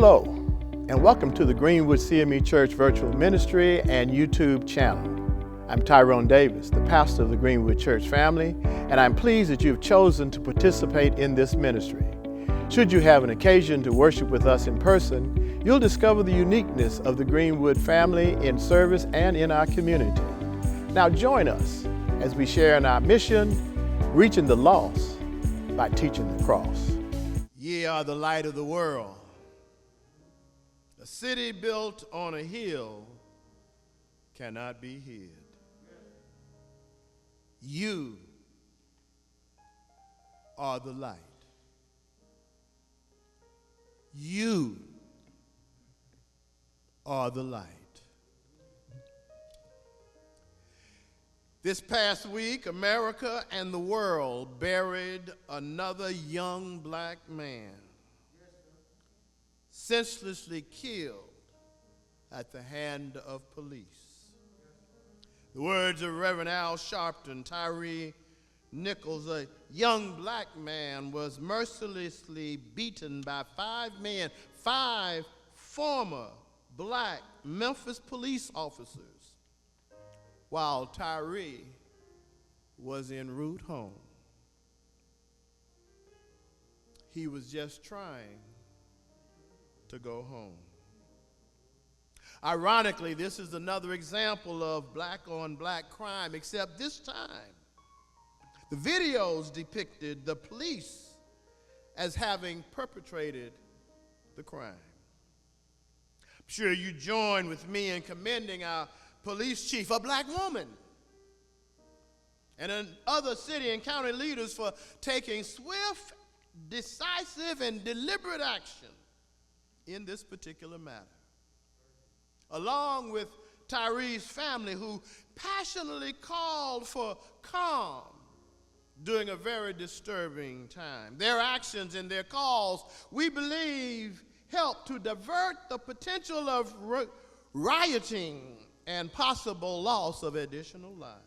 Hello, and welcome to the Greenwood CME Church Virtual Ministry and YouTube channel. I'm Tyrone Davis, the pastor of the Greenwood Church family, and I'm pleased that you've chosen to participate in this ministry. Should you have an occasion to worship with us in person, you'll discover the uniqueness of the Greenwood family in service and in our community. Now join us as we share in our mission, reaching the lost by teaching the cross. Ye are the light of the world. A city built on a hill cannot be hid. You are the light. You are the light. This past week, America and the world buried another young black man, senselessly killed at the hand of police. The words of Reverend Al Sharpton, Tyrone Nichols, a young black man, was mercilessly beaten by 5 men, 5 former black Memphis police officers, while Tyree was en route home. He was just trying to go home. Ironically, this is another example of black on black crime, except this time the videos depicted the police as having perpetrated the crime. I'm sure you join with me in commending our police chief, a black woman, and other city and county leaders for taking swift, decisive, and deliberate action in this particular matter, along with Tyree's family, who passionately called for calm during a very disturbing time. Their actions and their calls, we believe, helped to divert the potential of rioting and possible loss of additional lives.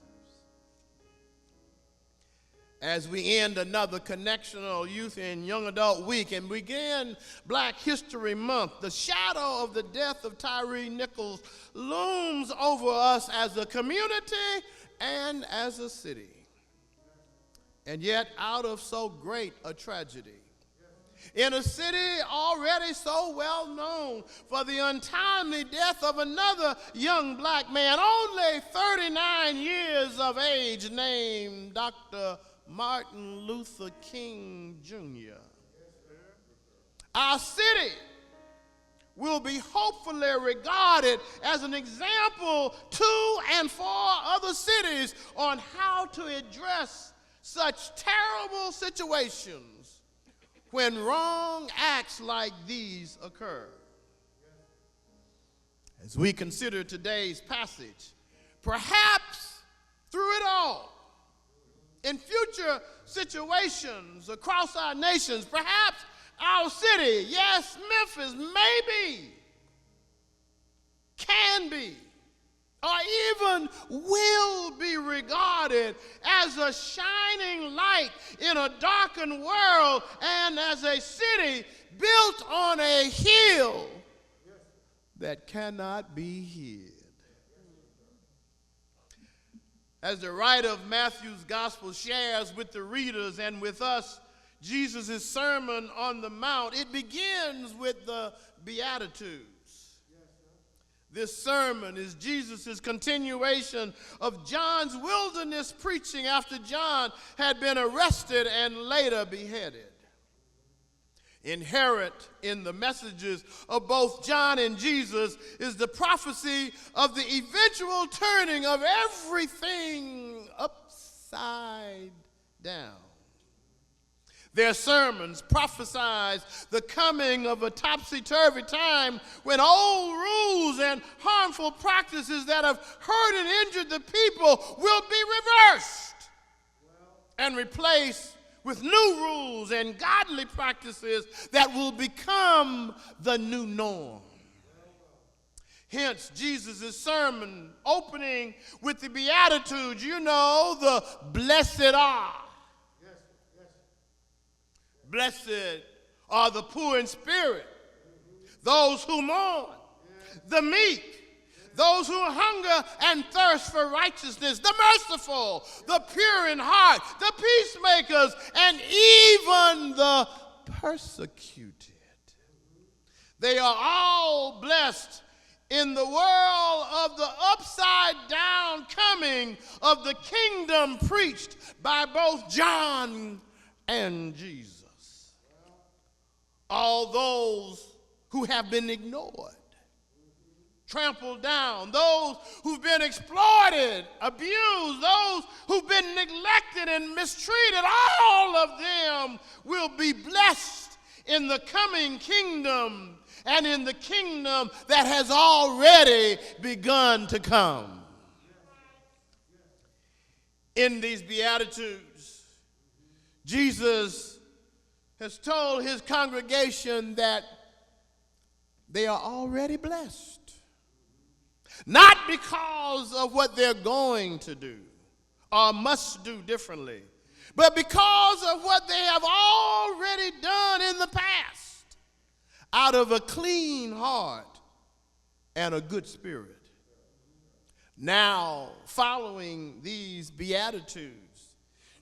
As we end another Connectional Youth and Young Adult Week and begin Black History Month, the shadow of the death of Tyrone Nichols looms over us as a community and as a city. And yet, out of so great a tragedy, in a city already so well known for the untimely death of another young black man, only 39 years of age, named Dr. Martin Luther King Jr. Our city will be hopefully regarded as an example to and for other cities on how to address such terrible situations when wrong acts like these occur. As we consider today's passage, perhaps through it all, in future situations across our nations, perhaps our city, yes, Memphis, maybe, can be, or even will be regarded as a shining light in a darkened world and as a city built on a hill that cannot be hid. As the writer of Matthew's gospel shares with the readers and with us Jesus' Sermon on the Mount, it begins with the Beatitudes. This sermon is Jesus' continuation of John's wilderness preaching after John had been arrested and later beheaded. Inherent in the messages of both John and Jesus is the prophecy of the eventual turning of everything upside down. Their sermons prophesize the coming of a topsy-turvy time when old rules and harmful practices that have hurt and injured the people will be reversed and replaced with new rules and godly practices that will become the new norm. Hence, Jesus' sermon opening with the Beatitudes, the blessed are. Blessed are the poor in spirit, those who mourn, the meek, those who hunger and thirst for righteousness, the merciful, the pure in heart, the peacemakers, and even the persecuted. They are all blessed in the world of the upside down coming of the kingdom preached by both John and Jesus. All those who have been ignored, trampled down, those who've been exploited, abused, those who've been neglected and mistreated, all of them will be blessed in the coming kingdom and in the kingdom that has already begun to come. In these Beatitudes, Jesus has told his congregation that they are already blessed. Not because of what they're going to do or must do differently, but because of what they have already done in the past, out of a clean heart and a good spirit. Now, following these Beatitudes,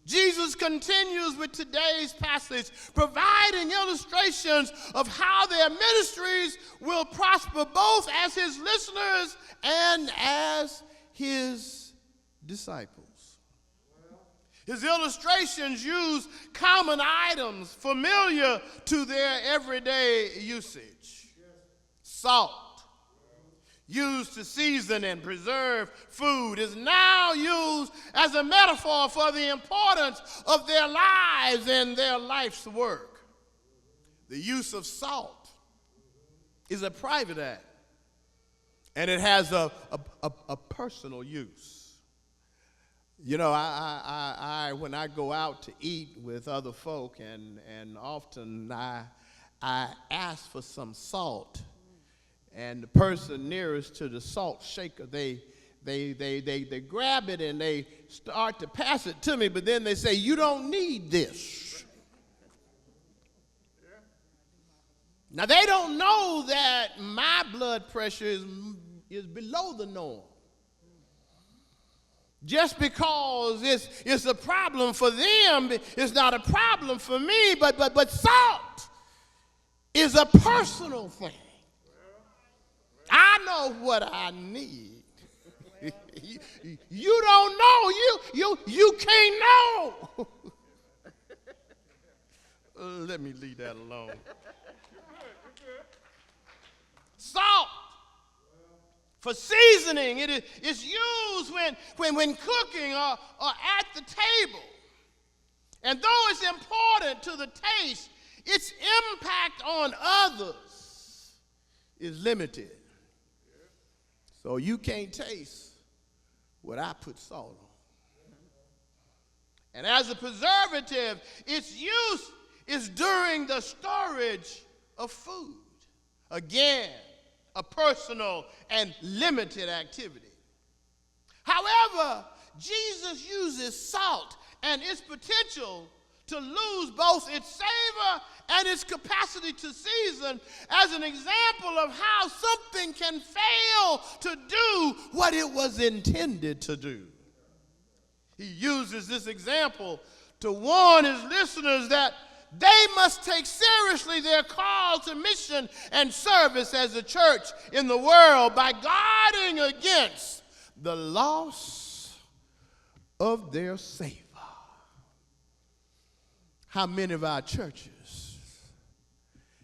Jesus continues with today's passage, providing illustrations of how their ministries will prosper both as his listeners and as his disciples. His illustrations use common items familiar to their everyday usage. Salt, used to season and preserve food, is now used as a metaphor for the importance of their lives and their life's work. The use of salt is a private act, and it has a personal use. You know, I when I go out to eat with other folk, and often I ask for some salt, and the person nearest to the salt shaker, they grab it and they start to pass it to me, but then they say, "You don't need this." Now they don't know that my blood pressure is below the norm. Just because it's a problem for them, it's not a problem for me, but salt is a personal thing. I know what I need. You don't know. You can't know. Let me leave that alone. Salt, for seasoning, it's used when cooking or at the table. And though it's important to the taste, its impact on others is limited. So you can't taste what I put salt on. And as a preservative, its use is during the storage of food. Again, a personal and limited activity. However, Jesus uses salt and its potential to lose both its savor and its capacity to season as an example of how something can fail to do what it was intended to do. He uses this example to warn his listeners that they must take seriously their call to mission and service as a church in the world by guarding against the loss of their savor. How many of our churches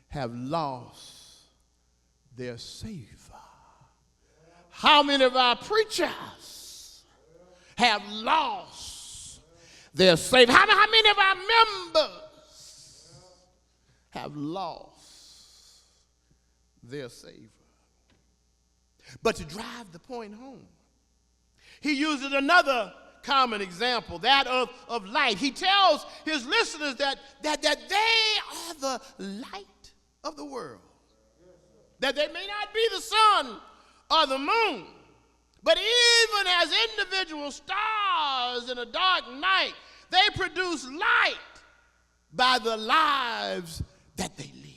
have lost their savor? How many of our preachers have lost their savor? How many of our members have lost their savor? But to drive the point home, he uses another common example, that of light. He tells his listeners that they are the light of the world. That they may not be the sun or the moon, but even as individual stars in a dark night, they produce light by the lives that they live.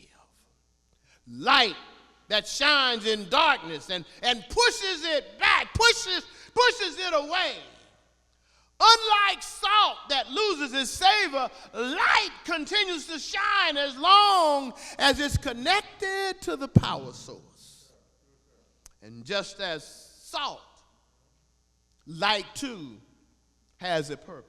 Light that shines in darkness and pushes it back, pushes it away. Unlike salt that loses its savor, light continues to shine as long as it's connected to the power source. And just as salt, light too has a purpose.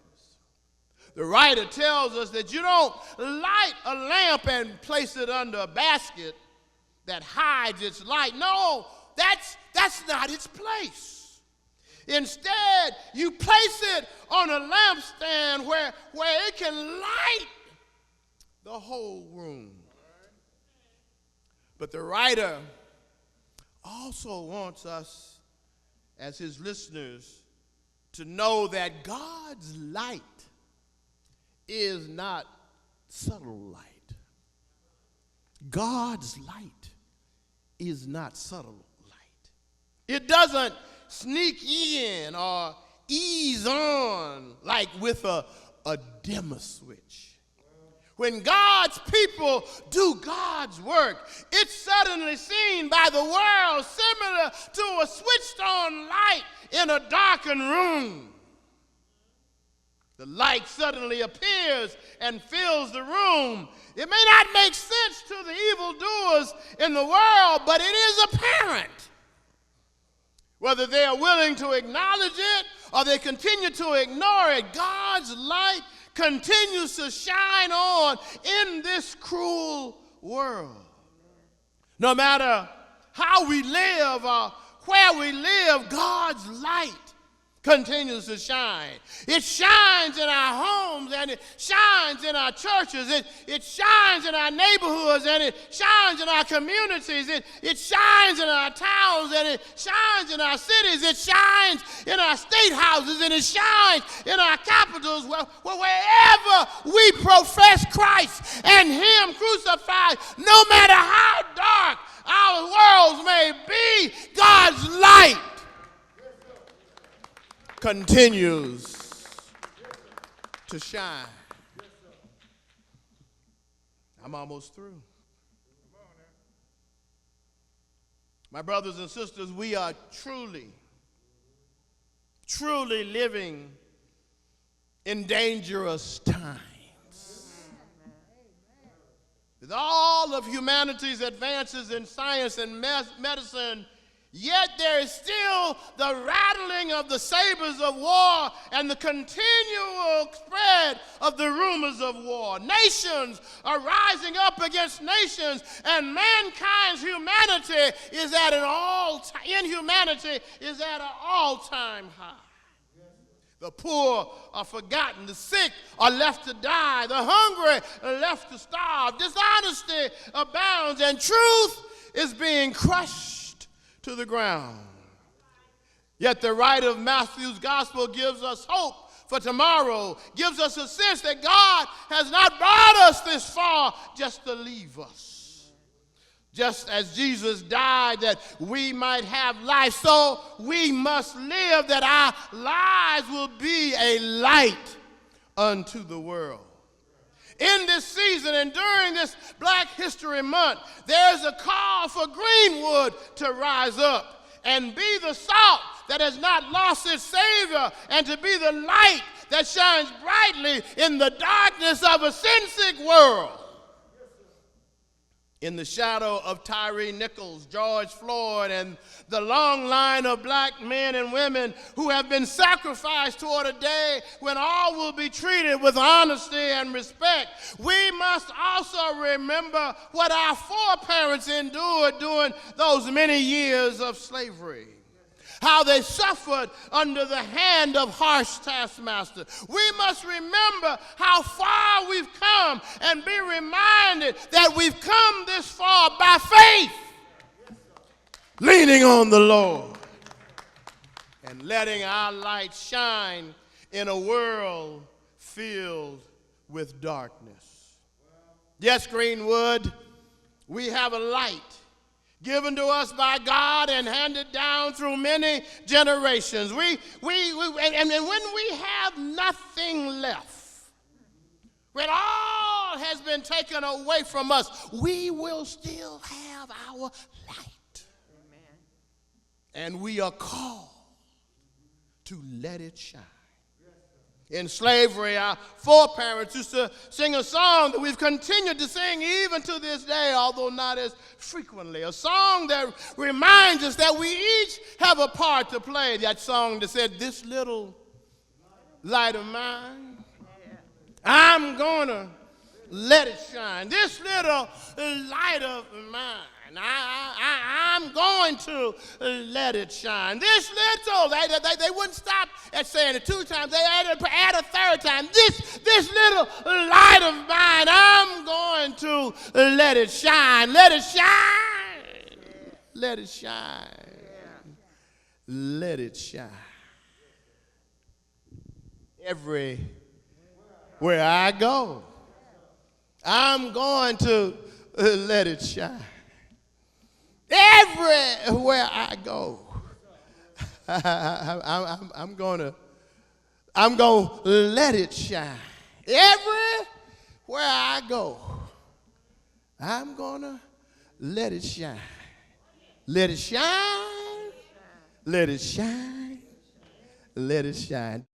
The writer tells us that you don't light a lamp and place it under a basket that hides its light. No, that's not its place. Instead, you place it on a lampstand where it can light the whole room. But the writer also wants us, as his listeners, to know that God's light is not subtle light. God's light is not subtle light. It doesn't sneak in or ease on like with a dimmer switch. When God's people do God's work, it's suddenly seen by the world similar to a switched on light in a darkened room. The light suddenly appears and fills the room. It may not make sense to the evildoers in the world, but it is apparent. Whether they are willing to acknowledge it or they continue to ignore it, God's light continues to shine on in this cruel world. No matter how we live or where we live, God's light continues to shine. It shines in our homes and it shines in our churches. It shines in our neighborhoods and it shines in our communities. It shines in our towns and it shines in our cities. It shines in our state houses and it shines in our capitals. Wherever we profess Christ and Him crucified, no matter how dark our worlds may be, God's light continues to shine. I'm almost through. My brothers and sisters, we are truly living in dangerous times. With all of humanity's advances in science and medicine, yet there is still the rattling of the sabers of war and the continual spread of the rumors of war. Nations are rising up against nations, and mankind's humanity is at an all-time high. The poor are forgotten. The sick are left to die. The hungry are left to starve. Dishonesty abounds, and truth is being crushed to the ground. Yet the writer of Matthew's gospel gives us hope for tomorrow, gives us a sense that God has not brought us this far just to leave us. Just as Jesus died that we might have life, so we must live that our lives will be a light unto the world. In this season and during this Black History Month, there's a call for Greenwood to rise up and be the salt that has not lost its savor and to be the light that shines brightly in the darkness of a sin-sick world. In the shadow of Tyrone Nichols, George Floyd, and the long line of black men and women who have been sacrificed toward a day when all will be treated with honesty and respect, we must also remember what our foreparents endured during those many years of slavery. How they suffered under the hand of harsh taskmasters. We must remember how far we've come and be reminded that we've come this far by faith, leaning on the Lord and letting our light shine in a world filled with darkness. Yes, Greenwood, we have a light given to us by God and handed down through many generations. And when we have nothing left, when all all has been taken away from us, we will still have our light. Amen. And we are called to let it shine. In slavery, our foreparents used to sing a song that we've continued to sing even to this day, although not as frequently. A song that reminds us that we each have a part to play. That song that said, "This little light of mine, I'm gonna let it shine. This little light of mine, I'm going to let it shine. This little," they wouldn't stop at saying it 2 times. They add a 3rd time. This little light of mine, I'm going to let it shine. Let it shine. Let it shine. Let it shine. Everywhere I go, I'm going to let it shine. Everywhere I go, I'm gonna let it shine. Everywhere I go, I'm gonna let it shine. Let it shine. Let it shine. Let it shine.